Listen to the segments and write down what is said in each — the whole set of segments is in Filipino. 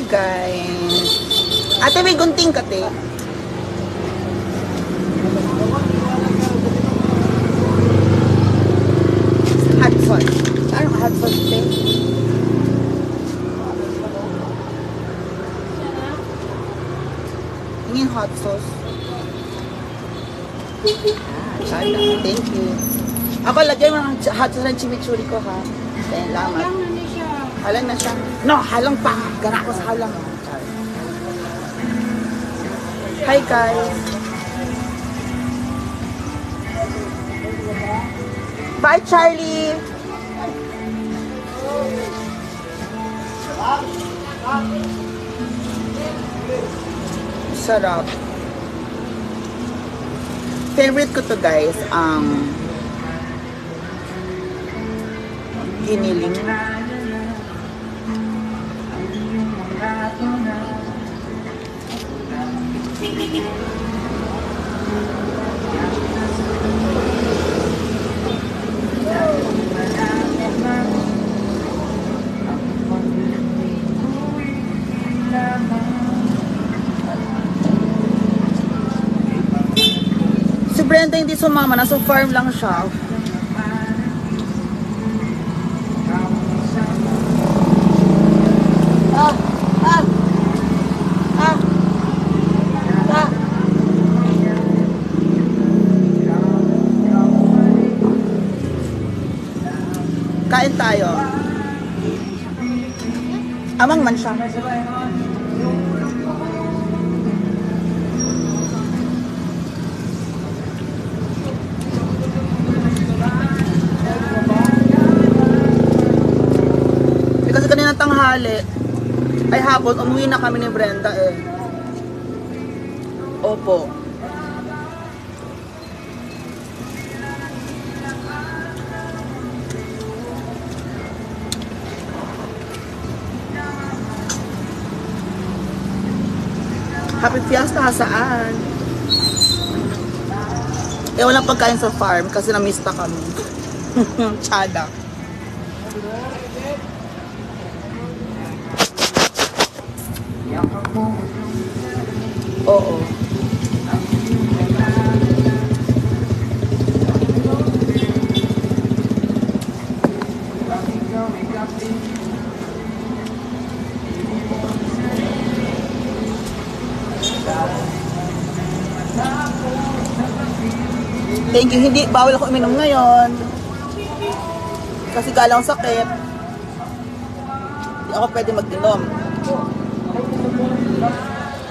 guys. Ate, may gunting ka, te. Hot sauce. Ano hot sauce, te? Hingin hot sauce. Sana. Thank you. Ako, lagyan mo ng hot sauce ng chimichurri ko, ha? Salamat. Halang na siya. No, halang pa. Gana ko sa halang. Hi, guys. Bye, Charlie. Sarap. Favorite ko to, guys, ang giniling. Si Brenda hindi sumama, nasa farm lang siya. Kain tayo. Amang man siya. Kasi kanina tanghali, ay hapon, umuwi na kami ni Brenda eh. Opo. Happy Fiesta ka saan? Eh, walang pagkain sa farm kasi na-mista kami. Tsada. Oo. Thank you. Hindi, bawal ako uminom ngayon. Kasi galang sakit. Hindi ako pwede mag-inom.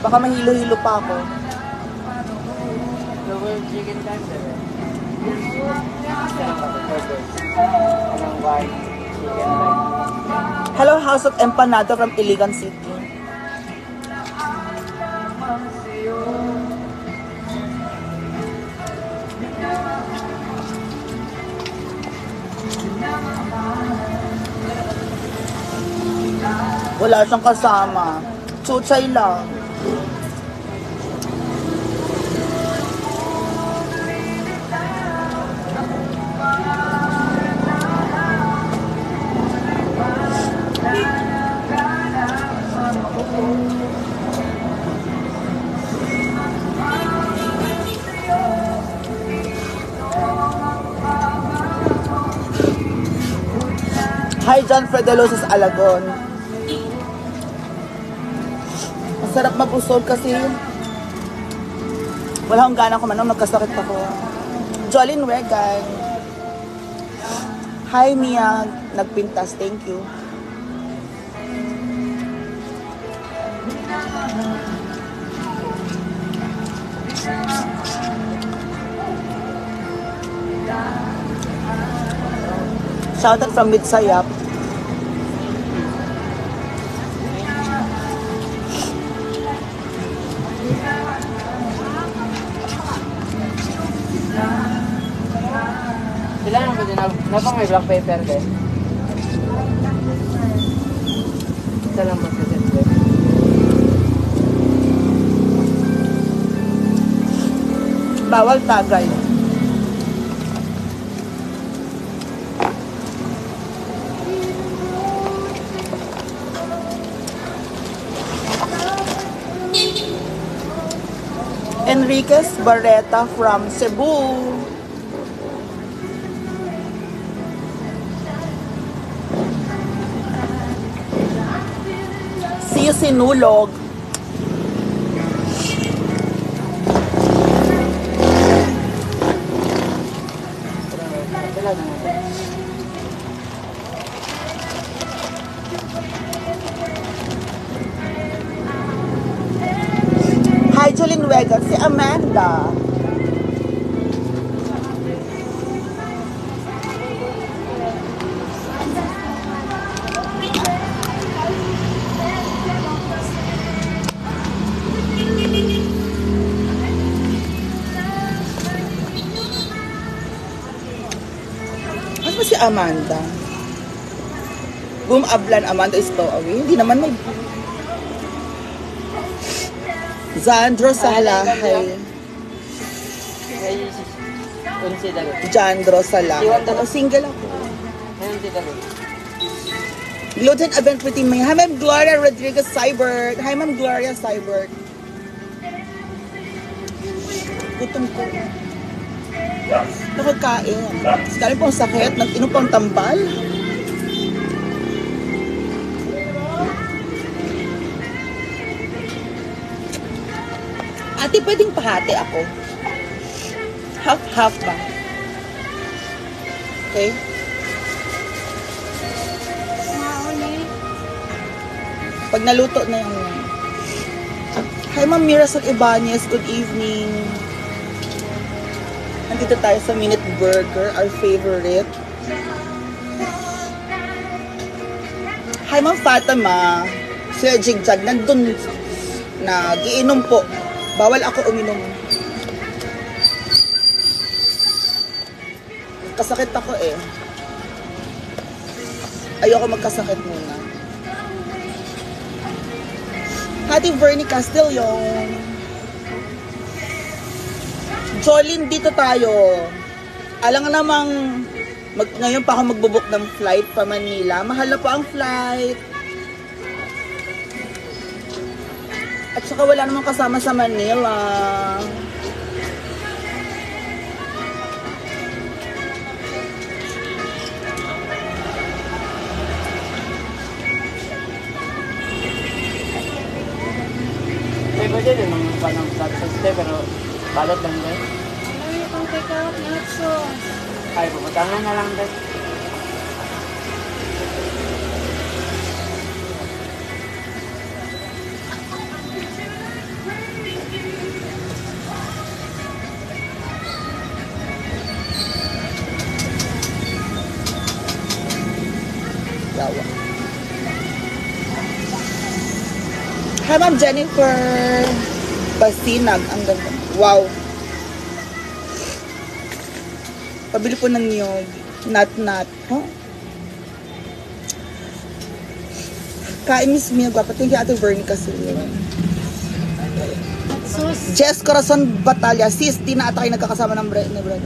Baka mahilo-hilo pa ako. Hello, House of Empanada from Iligan City. Wala siyang kasama. Chuchay lang. Hi, John Fredelosis Alagon. Masarap mabusog kasi wala akong gana kumanom, nagkasakit ako. Jolene Wegan. Hi, Mia. Nagpintas. Thank you. Shoutout from Midsayap. Sila naman din, napang may black pepper din. Isa lang ba sa set? Bawal tagay. Enriquez Barreta from Cebu. See you sinulog. Hi, Jolene Vega. Si Amanda. Ano ba si Amanda? Ablan Amanda is away. Hindi naman may... Jandro Salahay. Consider. Jandro Salahay. O, single ako. Gluten event with me. Hi, Ma'am Gloria Rodriguez Cybert. Hi, Ma'am Gloria Cybert. Gutom ko. Nakakain. Kali pong sakit. Nag-inom pong tambal. Ate, pwedeng pahati ako. Half-half ba? Okay? Pag naluto na yung... Hi, Ma'am Mirasol Ibanez. Good evening. Nandito tayo sa Minute Burger, our favorite. Hi, Ma'am Fatima. Sir Jigjag, nandun na giinom po. Bawal ako uminom. Kasakit ako eh. Ayoko magkasakit muna. Hati Vernie Castillon. Jolene, dito tayo. Alang namang ngayon pa ako magbubuk ng flight pa Manila. Mahal na po ang flight. At saka wala namang kasama sa Manila. May ba dyan yung panang sabi pero balot lang din. Ano yung pang take out nachos? Ay, pupuntangan na lang din. Yawa. Hi, Ma'am Jennifer Basinag. Ang ganda. Wow. Pabili po ng niyog. Nat. Huh? Kain Miss Mia. Gwapa. Thank you, Ate Vernie kasi yun. Sus. Jess Corazon Batalya. Sis, di na ata kayo nagkakasama ng brother.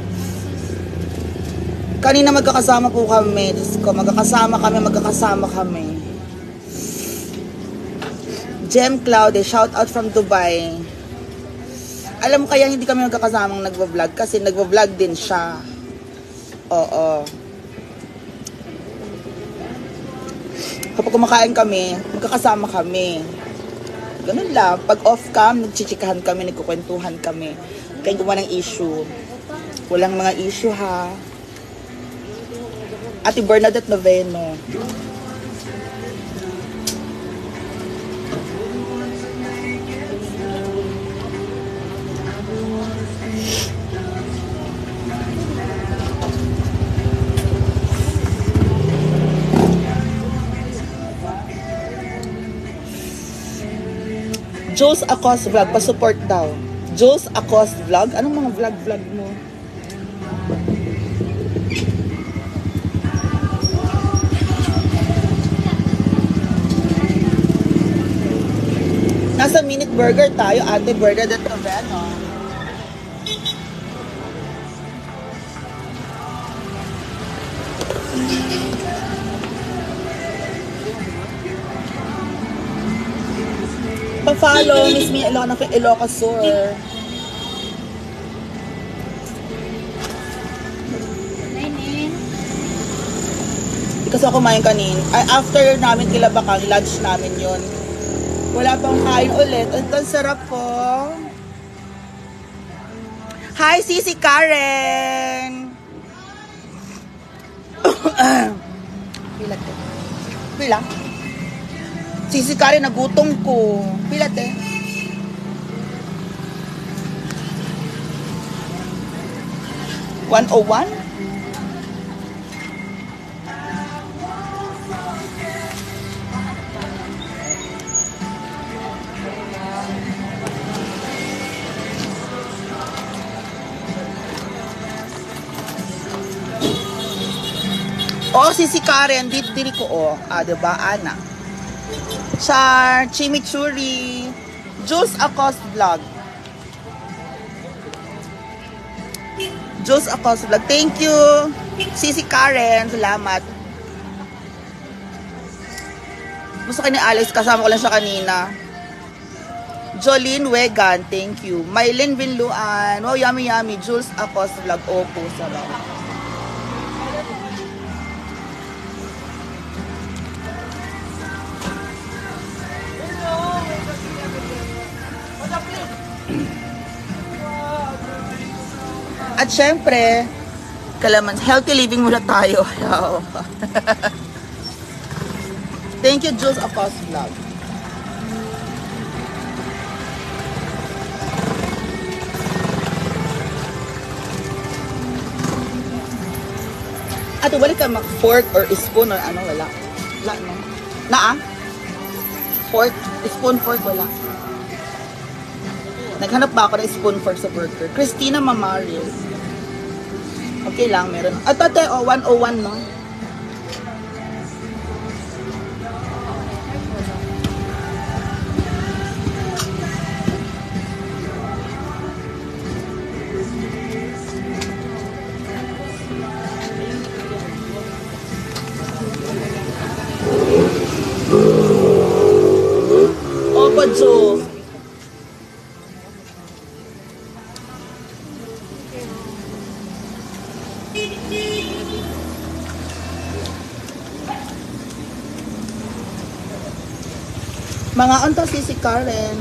Kanina magkakasama po kami. Diyos ko, magkakasama kami. Jem Claude, shout out from Dubai. Alam mo kaya hindi kami magkakasamang nagvo-vlog kasi nagvo-vlog din siya. Oo. Kapag kumakain kami, magkakasama kami. Ganun lang. Pag off-cam, nagchichikahan kami, nagkukwentuhan kami. Kaya gumawa ng issue. Walang mga issue ha. Ate Bernadette Noveno. Jules Acos Vlog, pa-support daw. Jules Acos Vlog? Anong mga vlog mo? Nasa Minute Burger tayo, Ate Bernadette Noveno. Pa-follow, Miss Mia Ilocos Sur. Kasi ako kumain kanin. After namin kilabakang, lunch namin yon. Wala pang kain ulit. Ang sarap po. Hi, Sisi Karen! Pila te? Pila? Sisi Karen, nagutom ko. Pila te? $101? Oh, si Karen, diri ko oh. Diba, Ana? Char, Chimichurri, Juice Akos Vlog. Juice Akos Vlog. Thank you. Si Karen, salamat. Gusto kayo ni Alex, kasama ko lang siya kanina. Jolene Wegan, thank you. Mylene Vinluan, oh, yummy yummy. Juice Akos Vlog, opo, sarap. At syempre, kalaman, healthy living muna tayo. Thank you, Jules Akos Vlog. Ate, wala ka mag-fork or spoon or ano, wala? Wala, no? Naa? Fork? Spoon, fork, wala. Naghanap ba ako ng spoon fork sa burger? Christina Mamaris. Okay lang, meron. At ate, 101, no? Opo, Joe. Mga onto si Karen.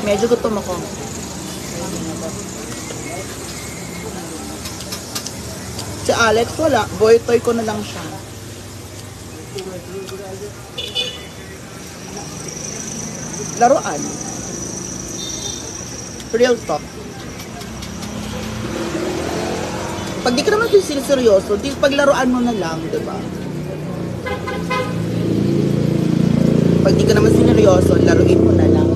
Medyo gutom ako. Si Alex wala. Boy toy ko na lang siya. Laruan. Real talk. Pag di ka naman seryoso, di paglaruan mo na lang, diba? Pag di ka naman seryoso, laruin mo na lang.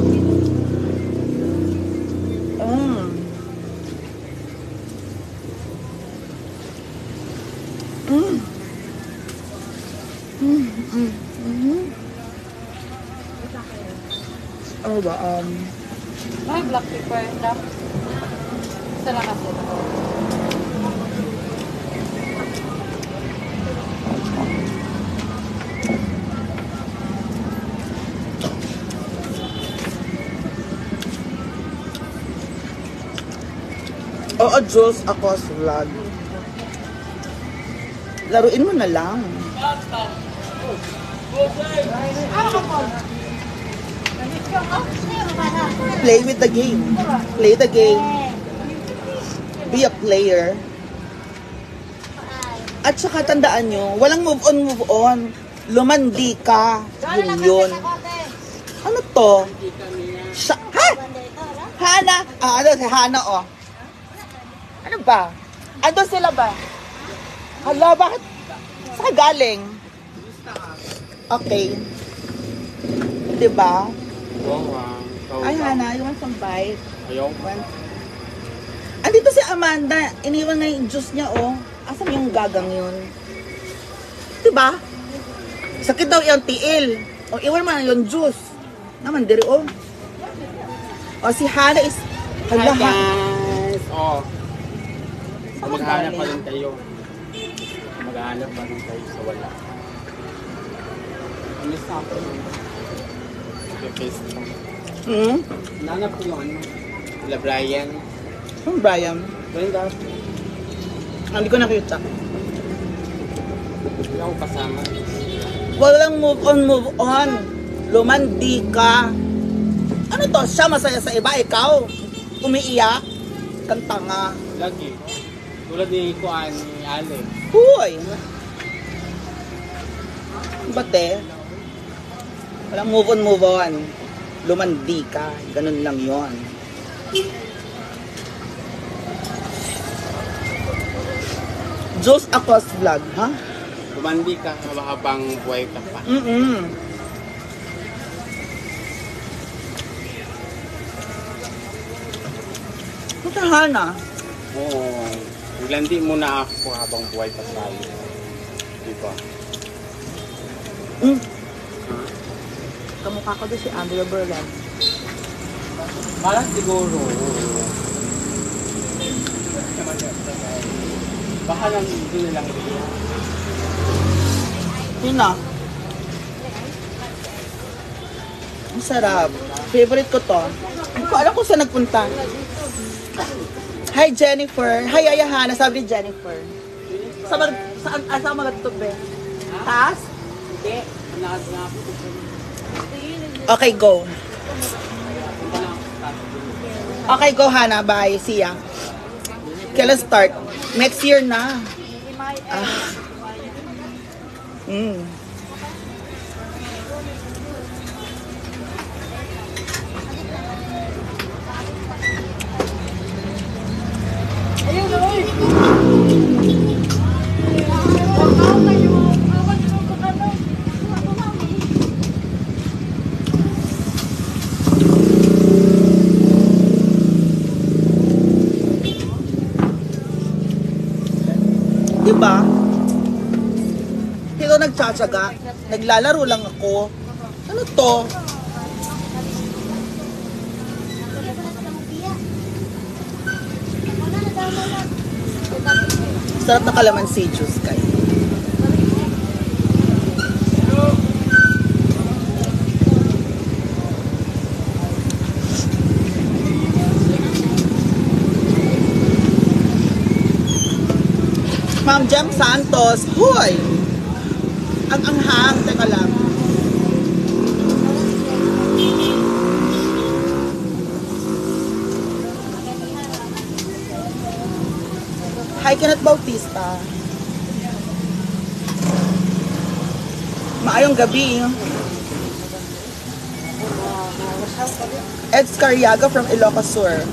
Ano ba? May black pepper na. Isa lang kasi. Oo, Jules Akos Vlog. Laruin mo na lang. Play with the game. Play the game. Be a player. At saka tandaan nyo, walang move on. Lumandi ka. Yun. Ano to? Ha? Hana? Ano si Hana, oh. Ano ba? Ando sila ba? Hala, bakit? Saan galing? Okay. Diba? Ay, Hana, you want some bite? Ayaw. Andito si Amanda. Iniwan na yung juice niya, oh. Asan yung gagang yun? Diba? Sakit daw yung tiil. O, iwan mo na yung juice. Naman, diri, oh. O, si Hana is... Hala, Hi, guys! Oh. Saan Maghanap galing? pa rin kayo. Naghahanap pa rin tayo sa wala. Alis na ako. Facebook. Nanap ko yung ano. La Brian. Ang Brian. Ganda. Hindi ko nakita. Wala akong kasama. Walang move on. Lumandi ka. Ano to? Siya masaya sa iba, ikaw? Umiiyak? Kanta nga. Lagi. Tulad ni Kuan, ni Ale. Huy! Bate? Walang move on. Lumandi ka. Ganun lang yon. Jules Acos Vlog, ha? Lumandi ka habang buhay ka pa. Puntahan na. Oo. Maglandi muna ako habang buhay pa tayo. Diba? Kamukha ko doon si Andrea Berlan. Parang siguro. Baka lang hindi nilang ito. Yun na. Ang sarap. Favorite ko to. Hindi ko alam kung saan nagpunta. Hi Jennifer. Hi Ayahana. Sabi ni Jennifer. Saan magatutob eh? Taas? Hindi. Nakas nga po. Okay, go. Okay, go Hana. Bye. See ya. Kailan start? Next year na. Diba? Hindi ko nagtsatsaga. Naglalaro lang ako. Ano to? Sarap na kalamansi juice kayo. Ma'am Jem Santos, huy! Ang anghang, teka lang. Hi, Kenneth Bautista. Maayong gabi. Ed Scariaga from Ilocos Sur.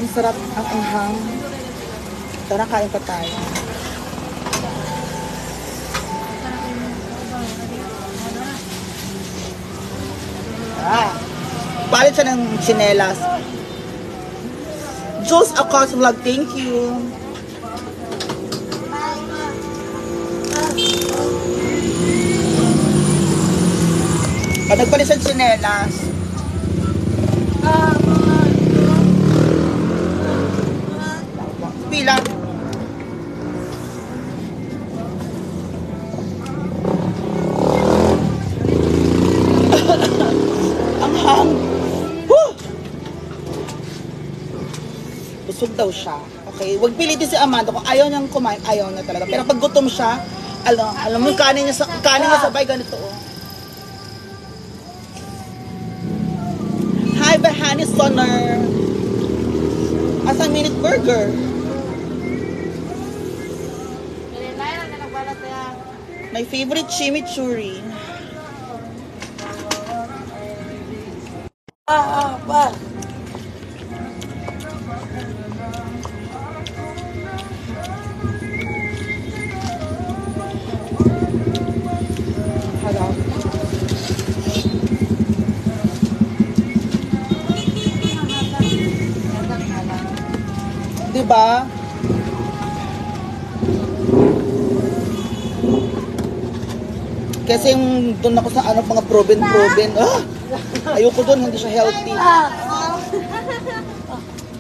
Ang sarap ang anghang. Tara, kain pa tayo. Palit siya ng chinelas. Jules Acos Vlog, thank you. Nagpalit siya ng chinelas. Pila. Ang hang. Busog daw siya. Okay, wag pilitin si Amanda kung ayaw niyang kumain, ayaw niya talaga. Pero pag gutom siya, alam mo kanin niya sabay ganito oh. Hi, Bahani Soner. Asang minute burger? My favorite chimichurri. Ba? Hello. Diba? Kasi yung doon ako sa ano, mga proven. Ayoko doon, hindi siya healthy.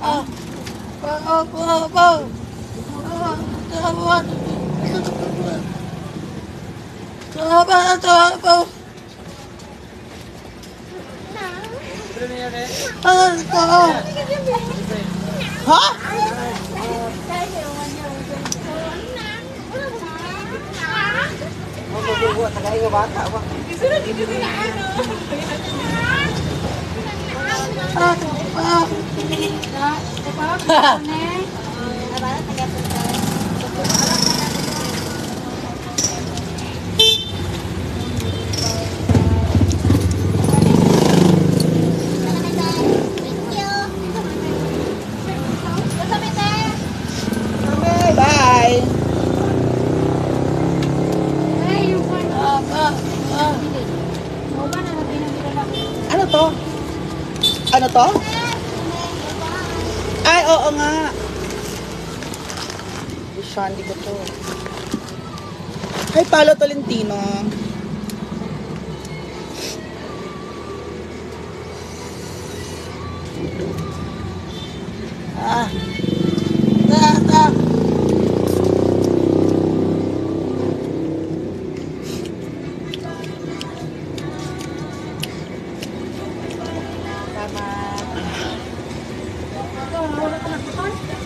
Ha? Bye! Ano to? Ano to? Ay, oo nga. Shandy ko to. Ay, Palo Tolentino.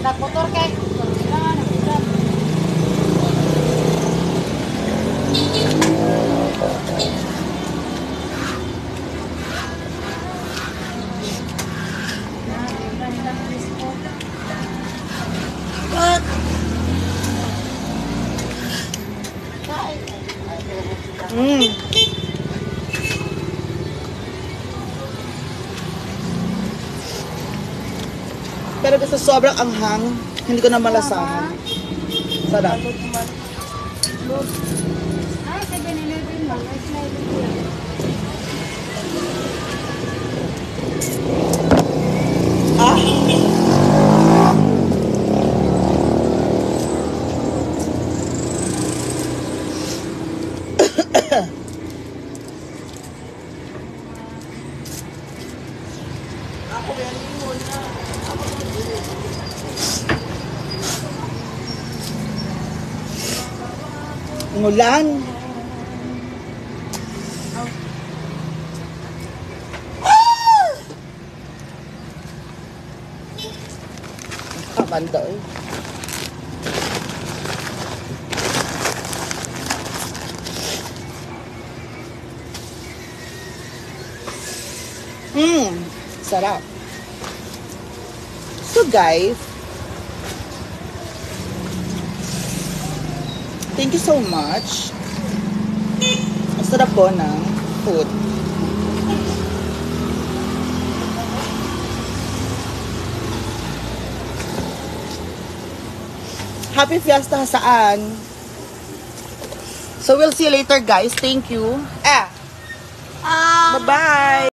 Nagmotor kay. Pero kasi sobrang anghang, hindi ko na malasahan. Sarap. Ay, 7-Eleven lang. Ay, sinabi ko yan. Ngulan. Kabanda eh. Sarap. So guys, thank you so much. Ang sarap po ng food. Happy Fiesta saan? So we'll see you later guys. Thank you. Bye-bye.